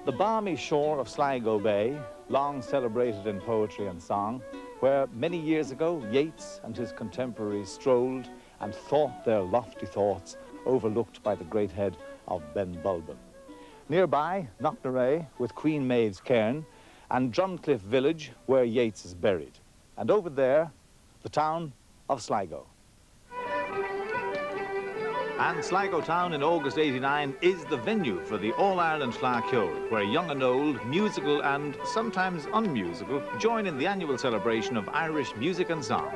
The balmy shore of Sligo Bay, long celebrated in poetry and song, where many years ago Yeats and his contemporaries strolled and thought their lofty thoughts, overlooked by the great head of Ben Bulben. Nearby, Knocknarea with Queen Maid's Cairn, and Drumcliff village, where Yeats is buried. And over there, the town of Sligo. And Sligo town in August '89 is the venue for the All-Ireland Fleadh Cheoil, where young and old, musical and sometimes unmusical, join in the annual celebration of Irish music and song.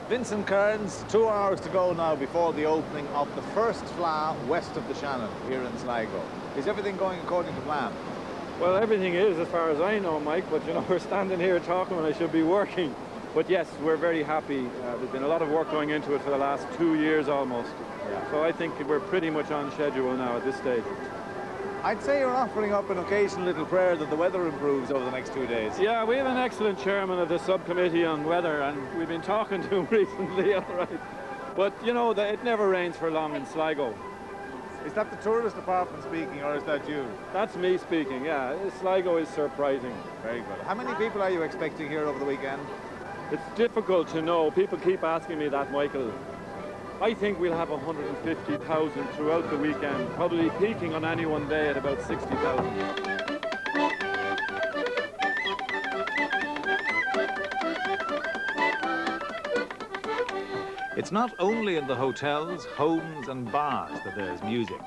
Vincent Kearns, 2 hours to go now before the opening of the first Fleadh west of the Shannon here in Sligo. Is everything going according to plan? Well, everything is, as far as I know, Mike, but you know, we're standing here talking when I should be working. But yes, we're very happy. There's been a lot of work going into it for the last 2 years almost. Yeah. So I think we're pretty much on schedule now at this stage. I'd say you're offering up an occasional little prayer that the weather improves over the next 2 days. Yeah, we have an excellent chairman of the subcommittee on weather, and we've been talking to him recently, all right. But, you know, it never rains for long in Sligo. Is that the tourist department speaking, or is that you? That's me speaking, yeah. Sligo is surprising. Very good. How many people are you expecting here over the weekend? It's difficult to know. People keep asking me that, Michael. I think we'll have 150,000 throughout the weekend, probably peaking on any one day at about 60,000. It's not only in the hotels, homes and bars that there's music.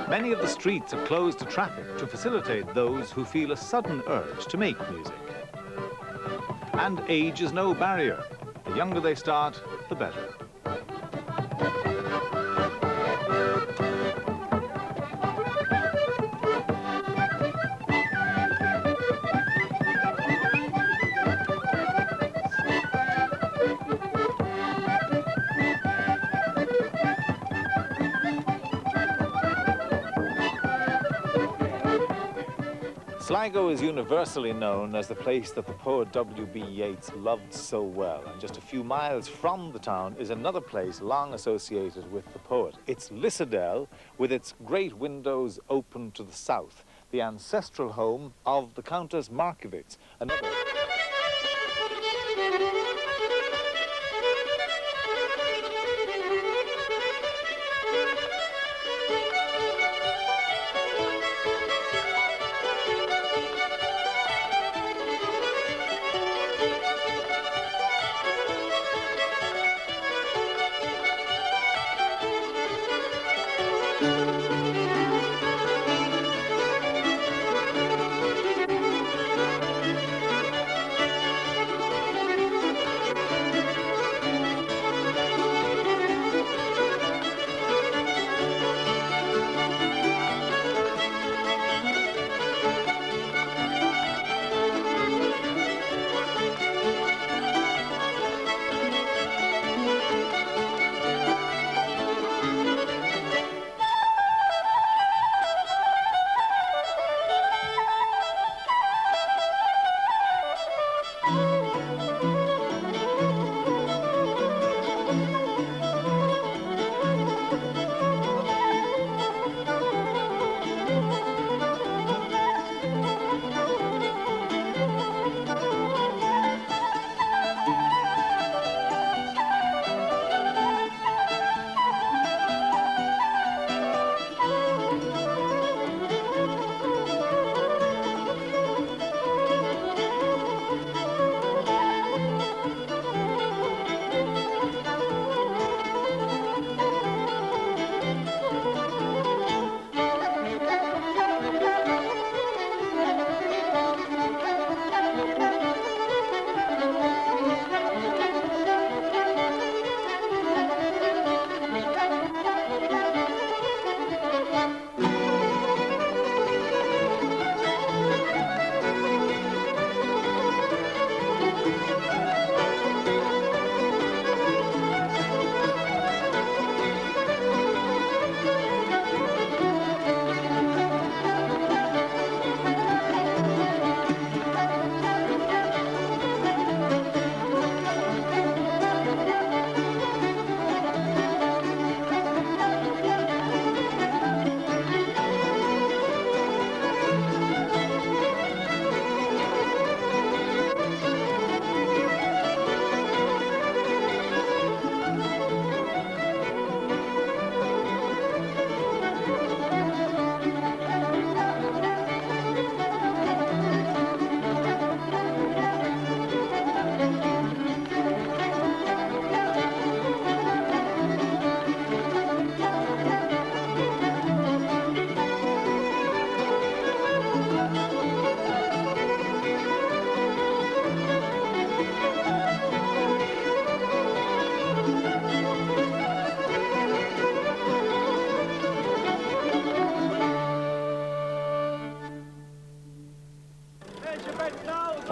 Many of the streets are closed to traffic to facilitate those who feel a sudden urge to make music. And age is no barrier. The younger they start, the better. Sligo is universally known as the place that the poet W.B. Yeats loved so well. And just a few miles from the town is another place long associated with the poet. It's Lissadell, with its great windows open to the south, the ancestral home of the Countess Markievicz, another...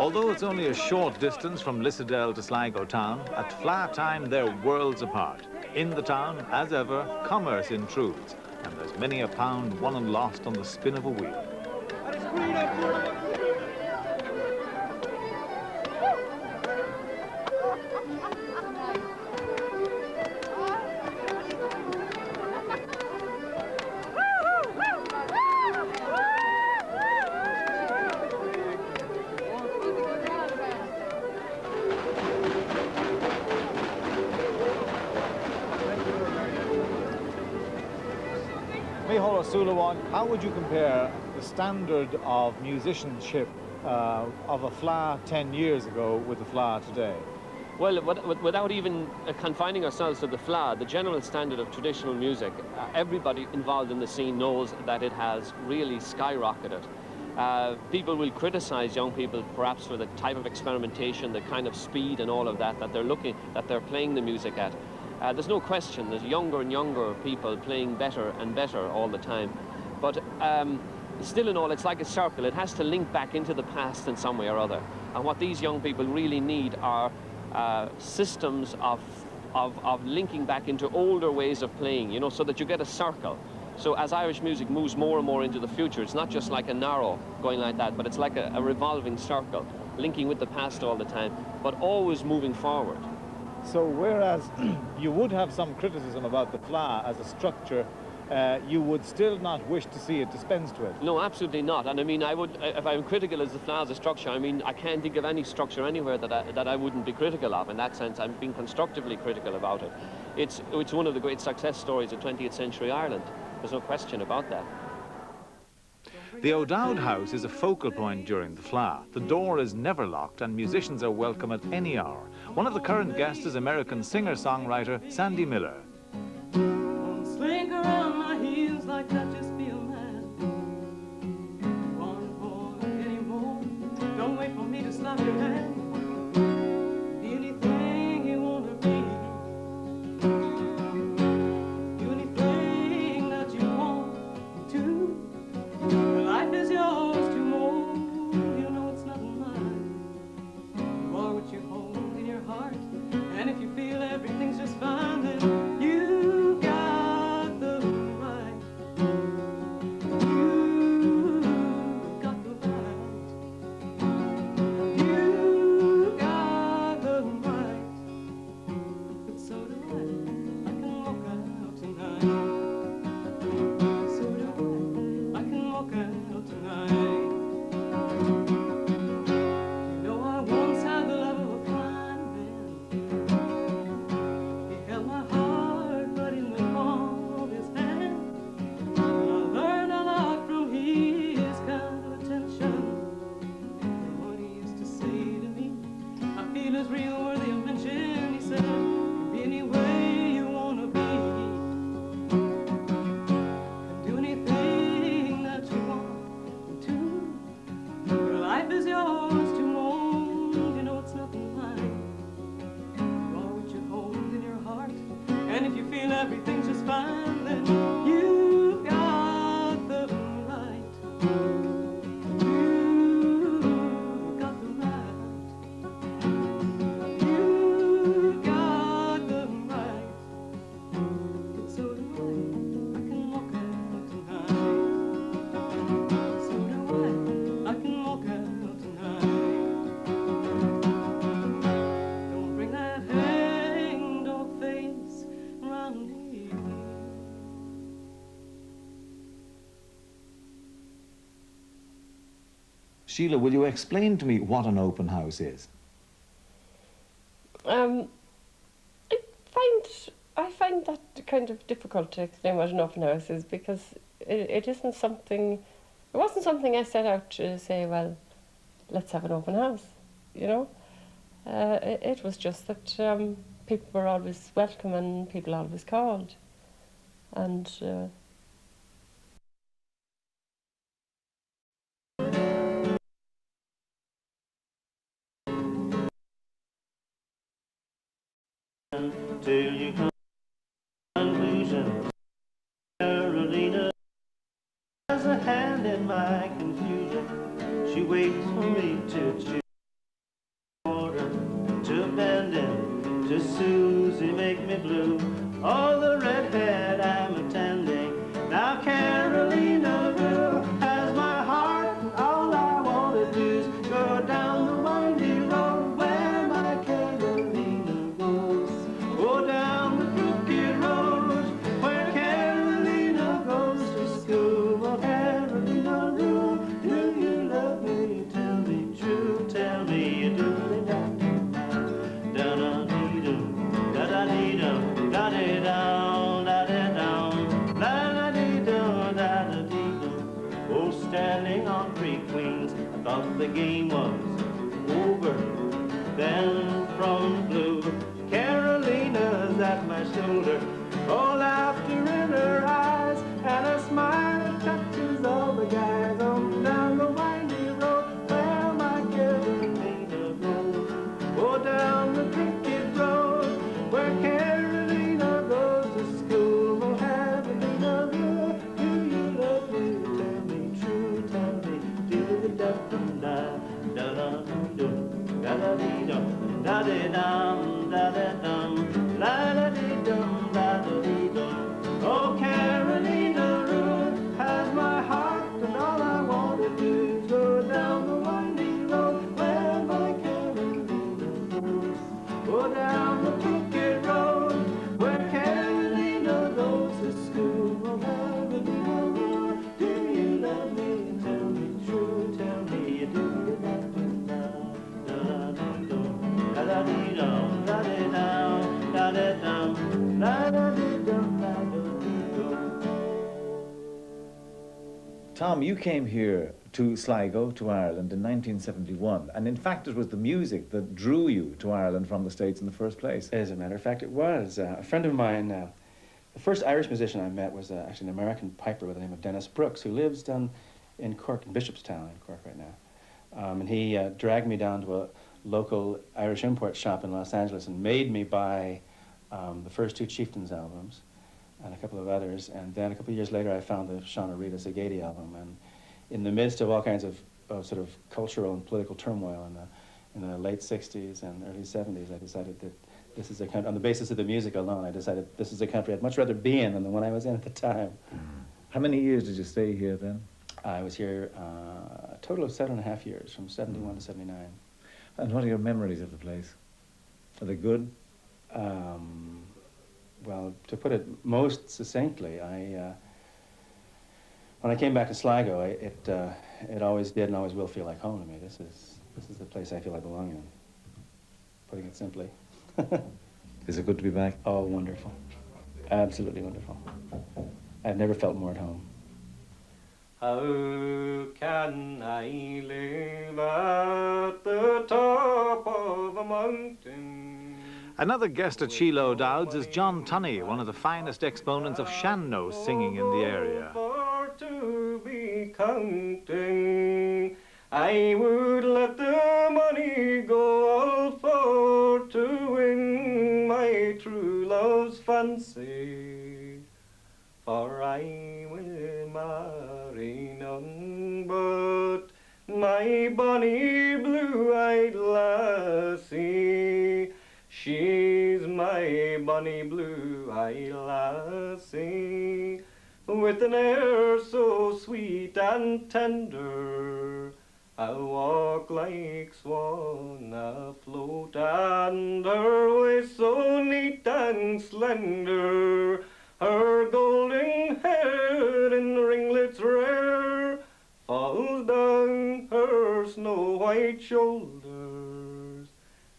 Although it's only a short distance from Lissadell to Sligo town, at Fleadh time they're worlds apart. In the town, as ever, commerce intrudes, and there's many a pound won and lost on the spin of a wheel. How would you compare the standard of musicianship of a Fleadh 10 years ago with the Fleadh today? Well, without even confining ourselves to the Fleadh, the general standard of traditional music, everybody involved in the scene knows that it has really skyrocketed. People will criticize young people perhaps for the type of experimentation, the kind of speed and all of that they're playing the music at. There's no question there's younger and younger people playing better and better all the time. But still in all, it's like a circle. It has to link back into the past in some way or other. And what these young people really need are systems of linking back into older ways of playing, you know, so that you get a circle. So as Irish music moves more and more into the future, it's not just like an arrow going like that, but it's like a revolving circle, linking with the past all the time, but always moving forward. So whereas you would have some criticism about the Fleadh as a structure, you would still not wish to see it dispensed with? No, absolutely not. And I mean, I would, if I'm critical as the Fleadh as a structure, I mean, I can't think of any structure anywhere that I wouldn't be critical of. In that sense, I'm being constructively critical about it. It's one of the great success stories of 20th century Ireland. There's no question about that. The O'Dowd House is a focal point during the Fleadh. The door is never locked and musicians are welcome at any hour. One of the current guests is American singer-songwriter Sandy Miller. Slink around my heels like I just feel mad. Want more anymore? Don't wait for me to slap your hand. Be anything you wanna be. Do anything that you want to. Life is yours to mold. You know it's not mine. You are what you hold in your heart. And if you feel everything's just fine, then you got the right. You got the right. You got the right. But so do I. I can walk out tonight. So do I. I can walk out tonight. You know I once had the love of a blind man. He held my heart right in the palm of his hand. And I learned a lot from his kind of attention. And what he used to say to me, I feel is real worthy of mention. He said, be any way you wanna be. And do anything that you want to. Your life is yours to mold. You know it's nothing mine. You are what you hold in your heart. And if you feel everything's just fine, then you got the right. You got the right. You got the right. But so do I. I can walk out tonight. So do I. I can walk out tonight. Don't bring that hang dog face round here. Sheila, will you explain to me what an open house is? I find that kind of difficult to explain what an open house is, because it isn't something. It wasn't something I set out to say, well, let's have an open house, you know. It was just that people were always welcome and people always called, and till you come to conclusion. Carolina has a hand in my confusion. She waits for me to choose. thought the game was over. Then from blue Carolina's at my shoulder, oh, laughter in her eyes, and a smile that touches all the guys on down the windy road where my Carolina goes. Oh, down the crooked road where Carolina goes to school. Oh, Carolina, do you love me? Tell me true, tell me, do da da da da da da da dee dum da dee dum da da dum la da dee dum da da dee dum. Oh, Carolina Road has my heart, and all I want to do is go down the windy road where my Carolina goes. Go down the crooked road where Carolina goes to school. Oh, Carolina Road, do you love me? Tell me true, tell me you do. Da da da da da dee dum da dee dum da dee dum da da dee dum da da dee dum. Tom, you came here to Sligo, to Ireland, in 1971, and in fact it was the music that drew you to Ireland from the States in the first place. As a matter of fact, it was. A friend of mine, the first Irish musician I met was actually an American piper by the name of Dennis Brooks, who lives down in Cork, in Bishopstown, in Cork right now. And he dragged me down to a local Irish import shop in Los Angeles and made me buy the first two Chieftains albums and a couple of others. And then a couple of years later, I found the Shauna Rita Sagadi album. And in the midst of all kinds of sort of cultural and political turmoil in the late 60s and early 70s, I decided that this is a country, on the basis of the music alone, I decided this is a country I'd much rather be in than the one I was in at the time. How many years did you stay here then? I was here a total of 7.5 years, from 71 to 79. And what are your memories of the place? Are they good? Well, to put it most succinctly, when I came back to Sligo, it always did and always will feel like home to me. This is the place I feel I belong in, putting it simply. Is it good to be back? Oh, wonderful. Absolutely wonderful. I've never felt more at home. How can I live at the top of a mountain? Another guest at Shiloh Dowds is John Tunney, one of the finest exponents of shanno singing in the area. For to be counting, I would let the money go all for to win my true love's fancy. For I will marry none but my bonny blue-eyed lassie. She's my bonny blue-eyed lassie, with an air so sweet and tender. I'll walk like swan afloat, and her waist so neat and slender. Her golden hair in ringlets rare falls down her snow-white shoulders,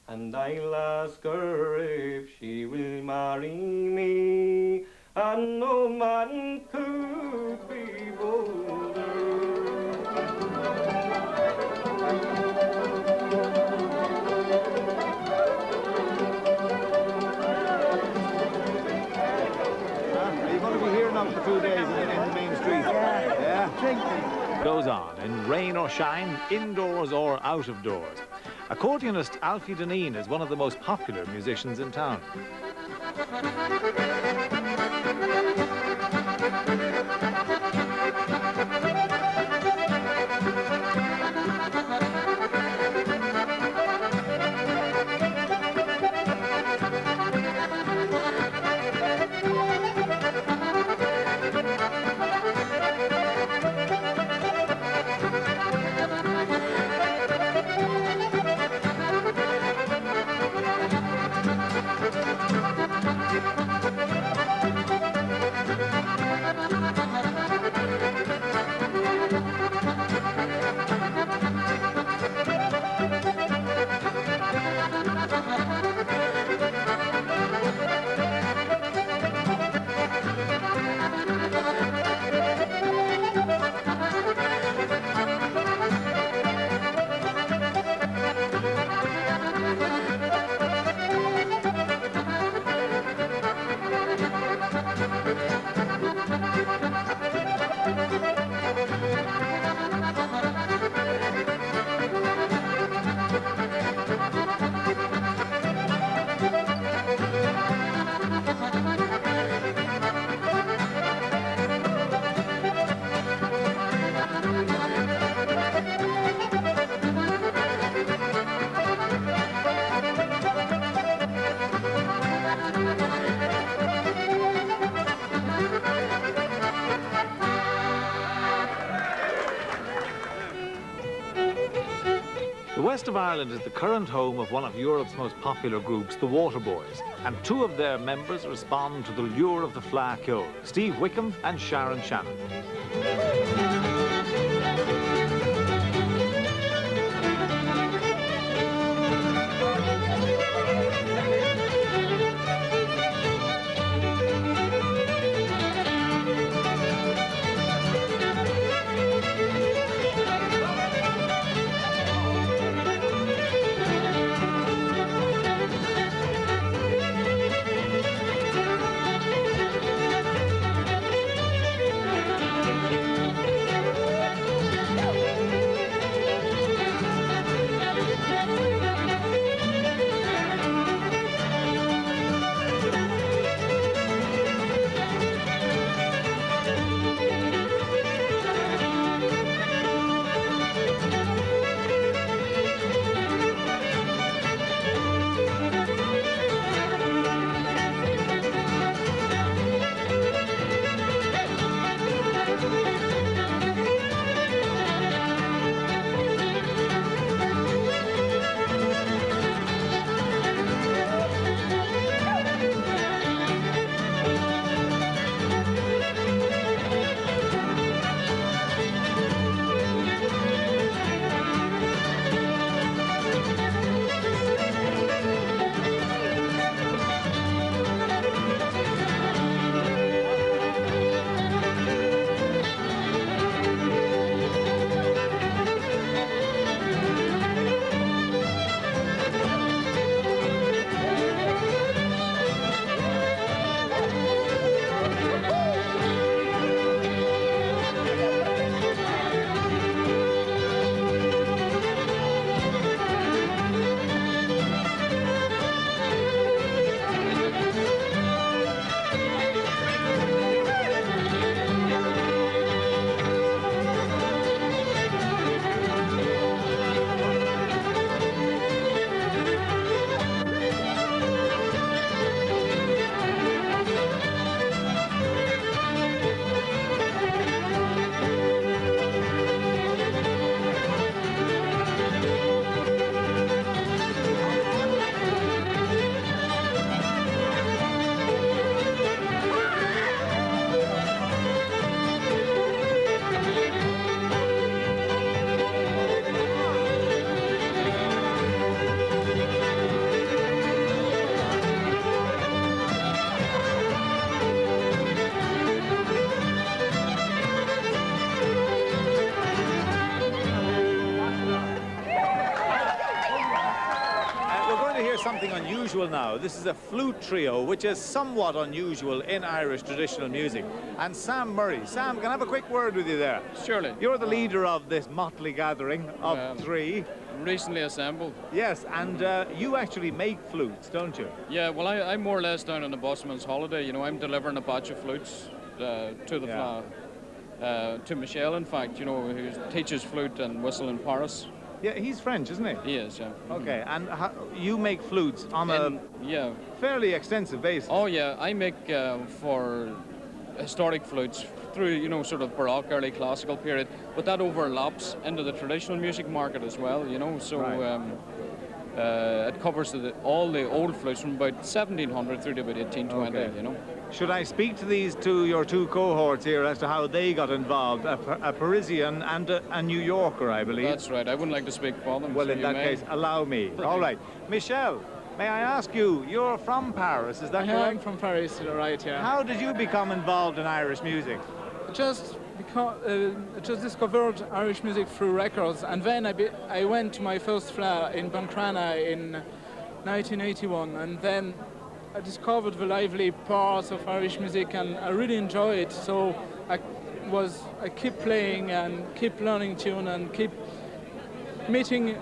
and I'll ask her if she will marry me, and no man could be bolder. Are you going to be here now for 2 days in the main street? Yeah. Goes on, in rain or shine, indoors or out of doors. Accordionist Alfie Dineen is one of the most popular musicians in town. west of Ireland is the current home of one of Europe's most popular groups, the Waterboys, and two of their members respond to the lure of the Fleadh Cheoil, Steve Wickham and Sharon Shannon. Something unusual now. This is a flute trio, which is somewhat unusual in Irish traditional music. And Sam Murray. Sam, can I have a quick word with you there? Surely. You're the leader of this motley gathering of three. Recently assembled. Yes, and you actually make flutes, don't you? Yeah, well, I'm more or less down on a busman's holiday. You know, I'm delivering a batch of flutes to the Fleadh, to Michelle, in fact, you know, who teaches flute and whistle in Paris. Yeah, he's French, isn't he? He is, yeah. Okay, and you make flutes on a fairly extensive basis. Oh, yeah, I make for historic flutes through, you know, sort of Baroque, early classical period, but that overlaps into the traditional music market as well, you know, so it covers all the old flutes from about 1700 through to about 1820, you know. Should I speak to your two cohorts here as to how they got involved? A Parisian and a New Yorker, I believe. That's right. I wouldn't like to speak for them. Well, so in that case, allow me. All right. Michelle, may I ask you, you're from Paris, is that correct? I'm from Paris, right, yeah. How did you become involved in Irish music? Just discovered Irish music through records, and then I went to my first Fleadh in Buncrana in 1981, and then I discovered the lively parts of Irish music, and I really enjoy it. So I keep playing and keep learning tune and keep meeting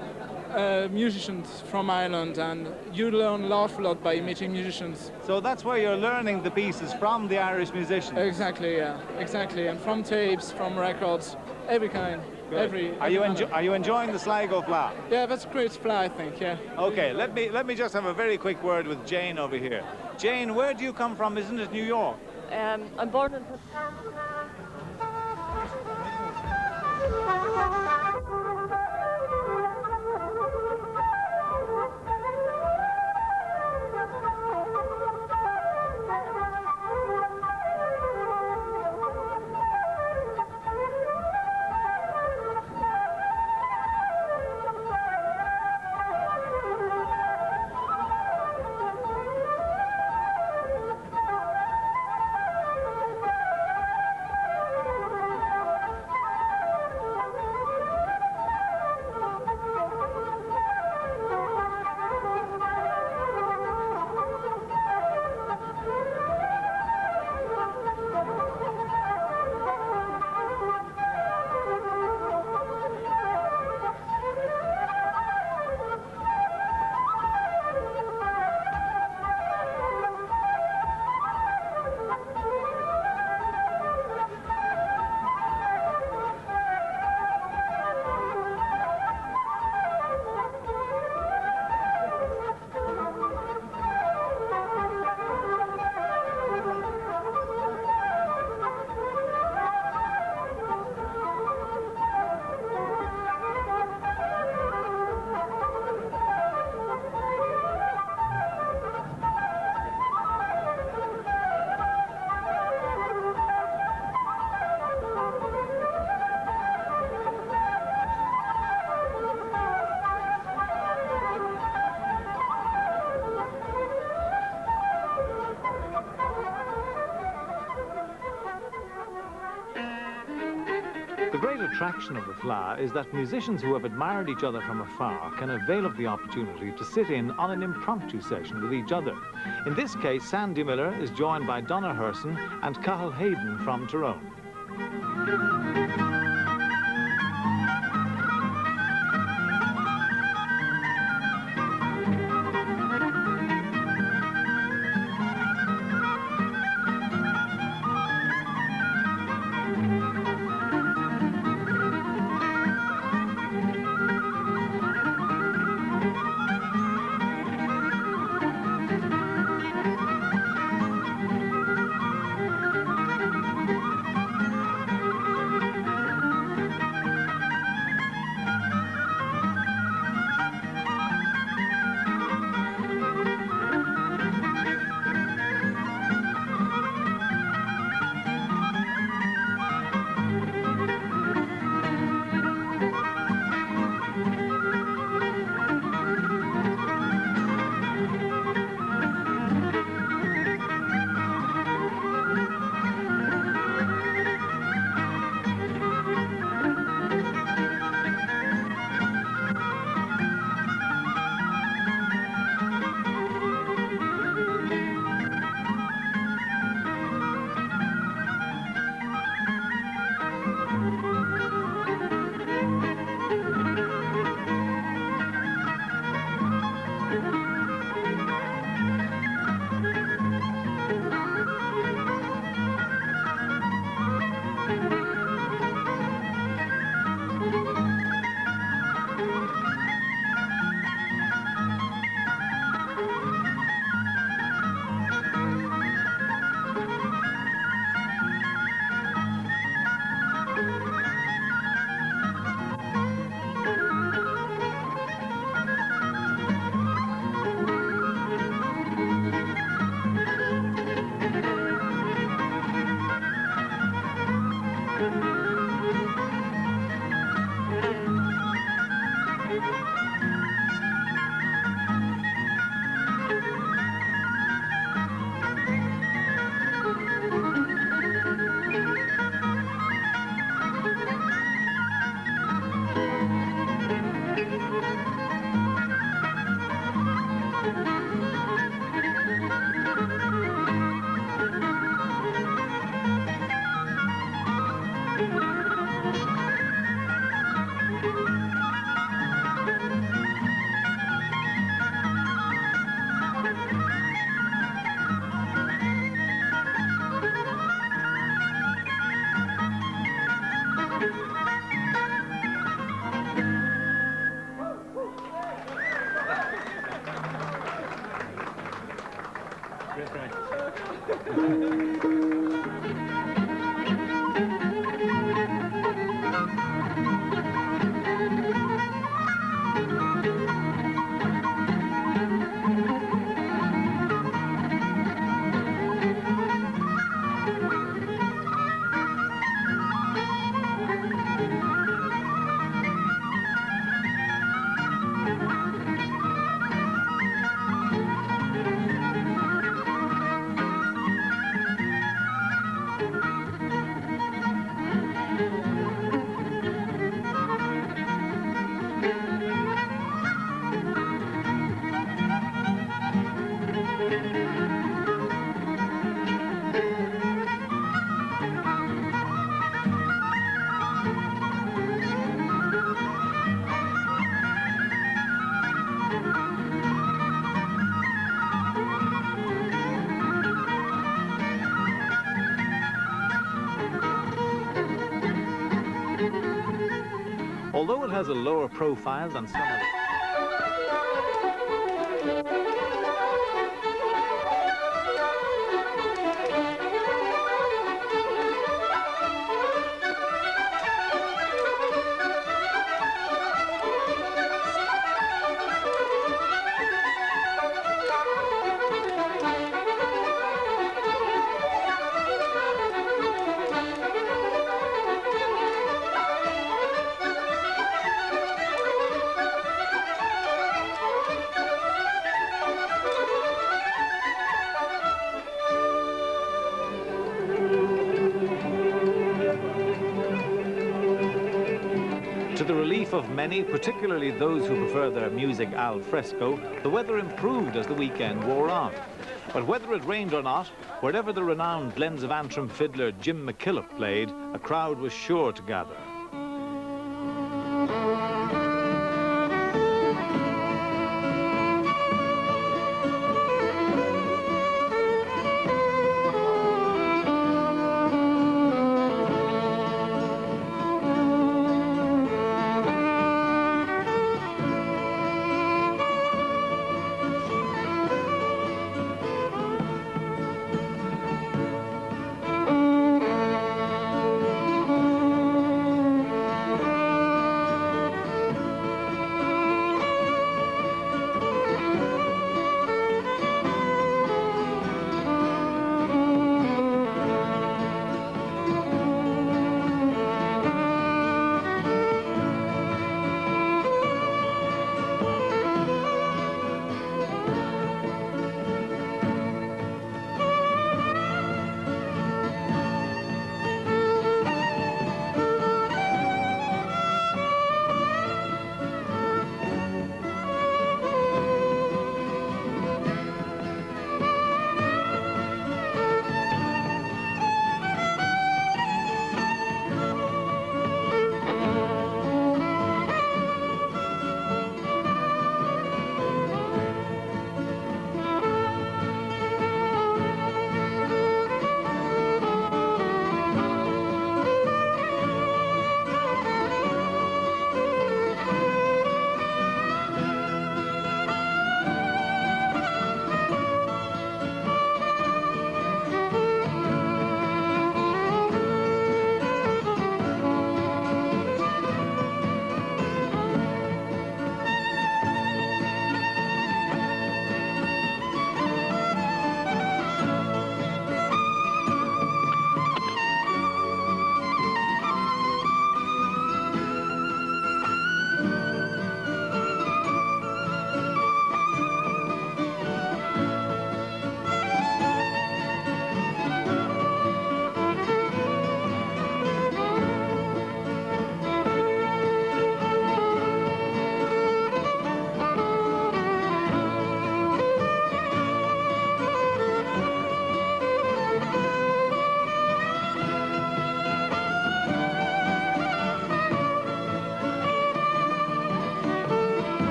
musicians from Ireland, and you learn an awful lot by meeting musicians. So that's where you're learning the pieces from the Irish musicians? Exactly, yeah, exactly. And from tapes, from records, every kind. Are you enjoying the Sligo Fleadh? Yeah, that's a great Fleadh, I think, yeah. Okay, let me just have a very quick word with Jane over here. Jane, where do you come from? Isn't it New York? I'm born in... The great attraction of the Fleadh is that musicians who have admired each other from afar can avail of the opportunity to sit in on an impromptu session with each other. In this case, Sandy Miller is joined by Donna Herson and Cathal Hayden from Tyrone. Although it has a lower profile than some of the... To the relief of many, particularly those who prefer their music al fresco, the weather improved as the weekend wore on. But whether it rained or not, wherever the renowned Glens of Antrim fiddler Jim McKillop played, a crowd was sure to gather.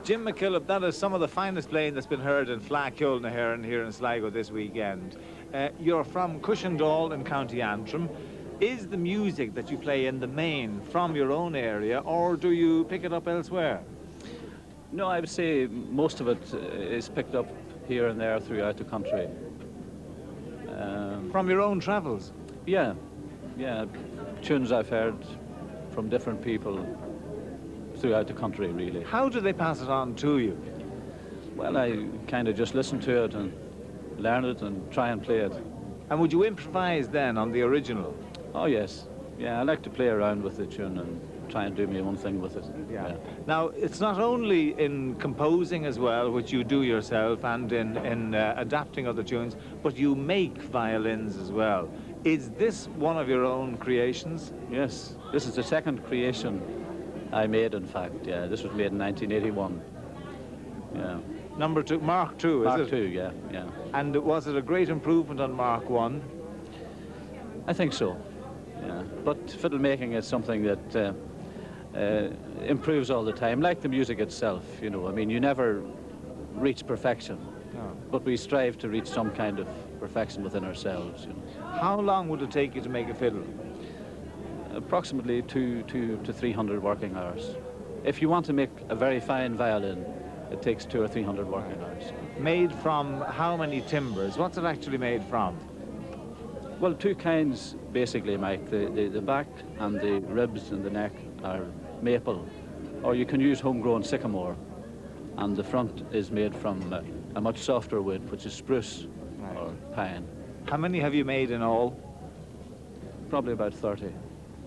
Jim McKillop, that is some of the finest playing that's been heard in Fleadh Cheoil here in Sligo this weekend. You're from Cushendall in County Antrim. Is the music that you play in the main from your own area, or do you pick it up elsewhere? No, I would say most of it is picked up here and there throughout the country. From your own travels? Yeah. yeah, tunes I've heard from different people throughout the country, really. How do they pass it on to you? Well, I kind of just listen to it and learn it and try and play it. And would you improvise then on the original? Oh, yes. Yeah, I like to play around with the tune and try and do my own thing with it. Yeah. Now, it's not only in composing as well, which you do yourself, and in adapting other tunes, but you make violins as well. Is this one of your own creations? Yes, this is the second creation I made, in fact. Yeah, this was made in 1981. Yeah. Number 2, Mark II, is it? Mark II, yeah, yeah. And was it a great improvement on Mark I? I think so, yeah. But fiddle making is something that improves all the time, like the music itself, you know. I mean, you never reach perfection, No. but we strive to reach some kind of perfection within ourselves, you know. How long would it take you to make a fiddle? Approximately 200 to 300 working hours. If you want to make a very fine violin, it takes 200 or 300 working hours. Made from how many timbers? What's it actually made from? Well, two kinds, basically, Mike. The back and the ribs and the neck are maple, or you can use homegrown sycamore, and the front is made from a much softer wood, which is spruce or pine. How many have you made in all? Probably about 30.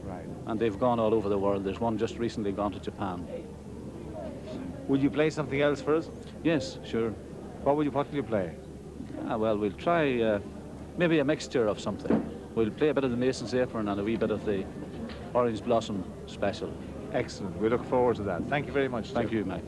Right. And they've gone all over the world. There's one just recently gone to Japan. Would you play something else for us? Yes, sure. What will you play? Well, we'll try maybe a mixture of something. We'll play a bit of the Mason's Apron and a wee bit of the Orange Blossom Special. Excellent. We look forward to that. Thank you very much. Thank you, Mike.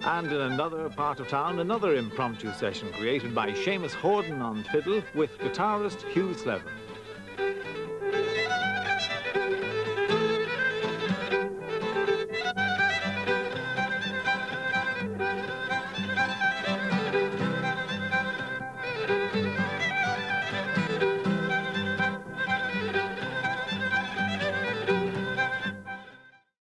And in another part of town, another impromptu session created by Seamus Horden on fiddle with guitarist Hugh Slevin.